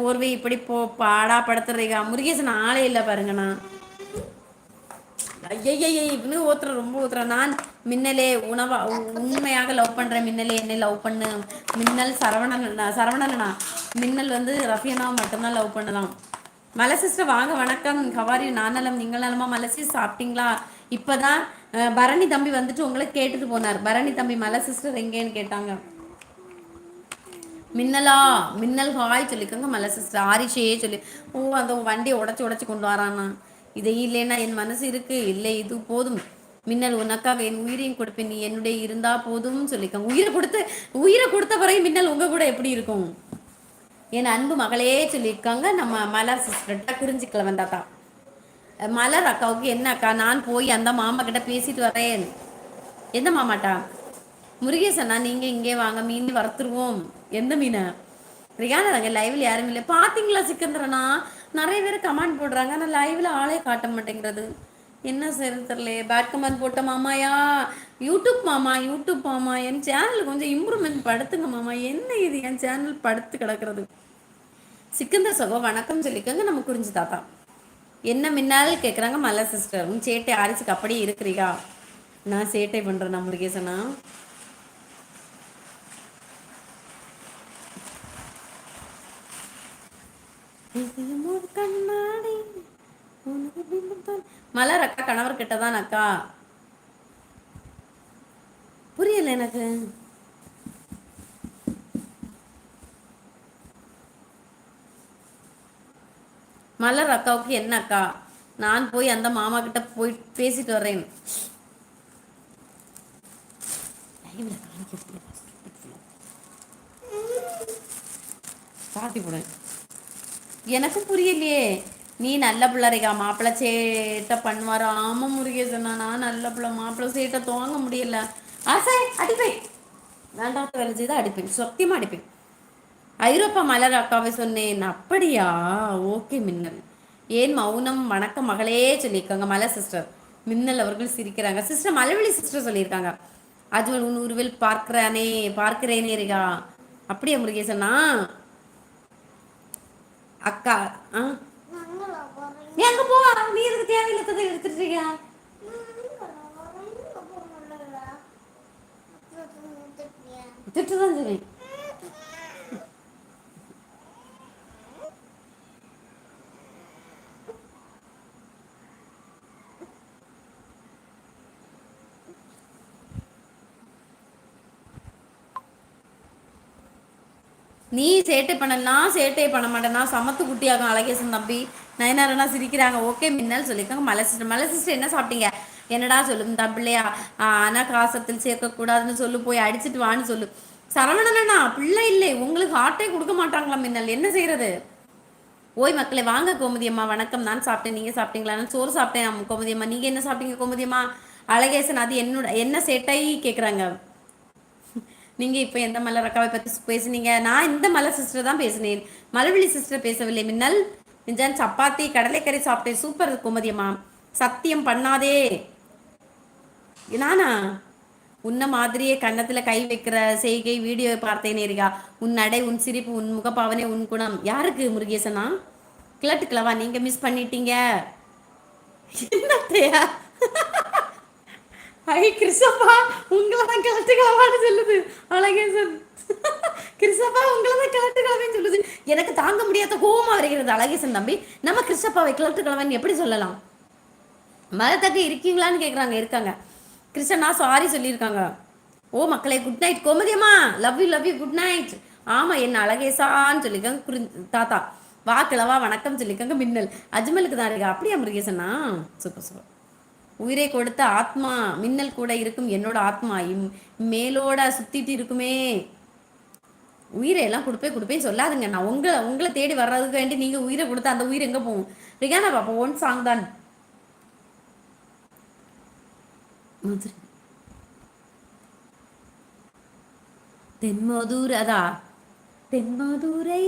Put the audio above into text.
போர்வை இப்படி பாடா படுத்துறீங்க முருகேசன் ஆளே இல்லை பாருங்கண்ணா. ஐயய்ய இப்படி ஊத்துற ரொம்ப ஊத்துற. நான் மின்னலே உணவா உண்மையாக லவ் பண்றேன் மின்னலே என்னை லவ் பண்ணு. மின்னல் சரவணனா மின்னல் வந்து ரஃபியனா மட்டும்தான் லவ் பண்ணலாம். மலை சிஸ்டர் வாங்க வணக்கம். ஹவாரி நான் நலம் நீங்கள் நலமா? மலசி சாப்பிட்டீங்களா? இப்பதான் பரணி தம்பி வந்துட்டு உங்களை கேட்டுட்டு போனார். பரணி தம்பி மலை சிஸ்டர் எங்கேன்னு கேட்டாங்க. மின்னலா மின்னல் ஹாய் சொல்லிக்கோங்க. மலை சிஸ்டர் ஆரிஷே சொல்லி அந்த வண்டியை உடச்சி உடச்சி கொண்டு வரானா. இதை இல்லைன்னா என் மனசு இருக்கு இல்லை இது போதும். மின்னல் உனக்காக என் உயிரையும் கொடுப்பேன் நீ என்னுடைய இருந்தா போதும் சொல்லிக்கோங்க. உயிரை கொடுத்த பிறகு மின்னல் உங்க கூட எப்படி இருக்கும்? என் அன்பு மகளே சொல்லியிருக்காங்க. நம்ம மலர் சிஸ்டர்கிட்ட குறிஞ்சிக்கல வந்தாத்தா. மலர் அக்காவுக்கு என்ன அக்கா? நான் போய் அந்த மாமா கிட்ட பேசிட்டு வரேன். எந்த மாமாட்டா? முருகேசண்ணா நீங்க இங்கே வாங்க மீன் வறுத்துருவோம். எந்த மீனை? ரியானா நாங்க லைவ்ல யாரும் இல்லை பாத்தீங்களா? சிக்கந்தரனா நிறைய பேர் கமெண்ட் போடுறாங்க. ஆனால் லைவ்ல ஆளே காட்ட மாட்டேங்கிறது. என்ன சரி தெரியல. பேட் கமெண்ட் போட்ட மாமாயா? யூடியூப் மாமா என் சேனல் கொஞ்சம் இம்ப்ரூவ்மெண்ட் படுத்துங்க மாமா. என்ன இது என் சேனல் படுத்து கிடக்கிறது. சிக்கந்தர் சகோ வணக்கம் சொல்லிக்கோங்க. நம்ம குறிஞ்சி தாத்தா என்ன மின்னாலும் கேட்குறாங்க. மல்ல சிஸ்டர் உன் சேட்டை ஆரிச்சுக்கு அப்படியே இருக்கிறீங்க. நான் சேட்டை பண்ணுறேன் நான் முருகேசனா. கண்ணாடி மலர் அக்கா கணவர் கிட்டதான் அக்கா. புரியல எனக்கு. மலர் அக்காவுக்கு என்ன அக்கா? நான் போய் அந்த மாமா கிட்ட போய் பேசிட்டு வர்றேன். சாத்தி போடுறேன். எனக்கும் புரியலையே. நீ நல்ல பிள்ளைக்கா மாப்பிள்ளை சேட்டை பண்ணுவார். ஆமா முருகேசனா நான் நல்ல பிள்ளை. மாப்பிள்ளை சேட்டை துவங்க முடியல. ஆசை அடிப்பேன். வேண்டாத்த வேலை செய்து அடிப்பேன். சத்தியமா அடிப்பேன். ஐரோப்பா மலர் அக்காவை சொன்னேன். அப்படியா? ஓகே மின்னல். ஏன் மௌனம்? வணக்கம் மகளே சொல்லியிருக்காங்க மலர் சிஸ்டர். மின்னல் அவர்கள் சிரிக்கிறாங்க. சிஸ்டர் மலவெளி சிஸ்டர் சொல்லியிருக்காங்க. அஜ்வல் உன் உருவில் பார்க்கிறேனே இருக்கா. அப்படியா முருகேசனா? அக்கா நீ அங்க போ. நீ எதுக்கு தேவையில்லாத எடுத்துட்டு திட்டுதான் சரி. நீ சேட்டை பண்ணலாம். சேட்டை பண்ண மாட்டேன்னா சமத்து குட்டியாகும் அழகேசன் தம்பி. நயனாரனா சிரிக்கிறாங்க. ஓகே மின்னல் சொல்லியிருக்காங்க. மலை சிஸ்டர் என்ன சாப்பிட்டீங்க? என்னடா சொல்லு இந்த பிள்ளையா? அனகாசத்தில் சேர்க்கக்கூடாதுன்னு சொல்லு. போய் அடிச்சுட்டு வான்னு சொல்லு. சரவணனா பிள்ளை இல்லை உங்களுக்கு ஹார்ட்டே கொடுக்க மாட்டாங்களா மின்னல்? என்ன செய்யறது? ஓய் மக்களை வாங்க. கோமதியம்மா வணக்கம். நான் சாப்பிட்டேன். நீங்கள் சாப்பிட்டீங்களா? நான் சோறு சாப்பிட்டேன் கோமதியம்மா. நீங்கள் என்ன சாப்பிட்டீங்க கோமதியம்மா? அழகேசன் அது என்ன சேட்டை கேட்குறாங்க. நீங்கள் இப்போ எந்த மலர் அக்காவை பற்றி பேசுனீங்க? நான் இந்த மலர் சிஸ்டர் தான் பேசினேன். மலர்விழி சிஸ்டர் பேசவில்லை. மின்னல் நிஜான் சப்பாத்தி கடலைக்கறி சாப்பிட்டேன். சூப்பர் கோமதியம்மா. சத்தியம் பண்ணாதே. நானா உன்ன மாதிரியே கன்னத்தில் கை வைக்கிற செய்கை வீடியோ பார்த்தேனே இருக்கா. உன் நடை உன் சிரிப்பு உன் முகப்பாவனே உன் குணம். யாருக்கு முருகேசனா? கிளட்டுக்கிழவா நீங்க மிஸ் பண்ணிட்டீங்க. என்னத்தையா? ஐ கிறிஸ்தப்பா உங்களை தான் கிளட்டுக்கிழவான்னு சொல்லுது அழகேசன். கிறிஸ்தப்பா உங்களை தான் கிளட்டுக்கிழவன்னு சொல்லுது. எனக்கு தாங்க முடியாத கோபமா வருகிறது அழகேசன் தம்பி. நம்ம கிறிஸ்தப்பாவை கிளட்டுக்கிழவன் எப்படி சொல்லலாம்? மதத்தக்க இருக்கீங்களான்னு கேட்குறாங்க. இருக்காங்க. கிருஷ்ணா சாரி சொல்லியிருக்காங்க. ஓ மக்களே குட் நைட். கோமதியம்மா லவ் யூ குட் நைட். ஆமா என்ன அழகேசான்னு சொல்லியிருக்காங்க தாத்தா. வா கிழவா வணக்கம் சொல்லியிருக்காங்க மின்னல். அஜ்மலுக்கு தான் இருக்கா. அப்படியா முருகேசனா? Super super. உயிரை கொடுத்த ஆத்மா மின்னல் கூட இருக்கும். என்னோட ஆத்மா மேலோட சுத்திட்டு இருக்குமே. உயிரை எல்லாம் கொடுப்பேன் சொல்லாதுங்க. நான் உங்களை தேடி வர்றதுக்கு வேண்டி நீங்க உயிரை கொடுத்தா அந்த உயிர் எங்க போகும்? ரிகானா பாப்பா ஒன் சாங் தான். தென்மதுரை அதா தென்மதுரை